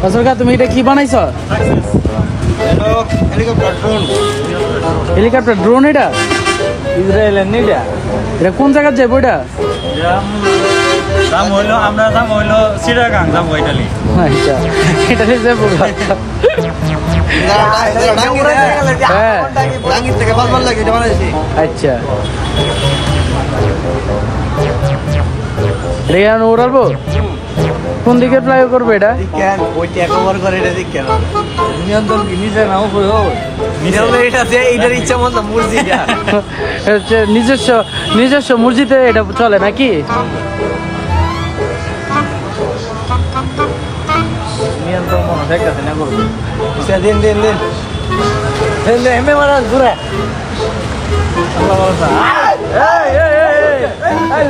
ফসলকা তুমি এটা কি বানাইছো? হেলিকপ্টার ড্রোন এটা ইসরায়েলের নিটা এটা কোন জায়গায় যাবো এটা? দাম হইলো আমরা দাম হইলো চিটাগাং দাম ইটালি আচ্ছা এটা যাবো হ্যাঁ আচ্ছা এটা কেন উড়াবো? কোন দিকে ফ্লাই করবে এটা? নিয়ন্ত্রণ কি নিচে না উপরে হচ্ছে নিজস্ব মসজিদে এটা চলে নাকি? নিয়ন্ত্রণ মনে দেখতেছে না করবে দিন দিন দিন হেমে মারা ঘুরে আল্লাহ ভরসা এই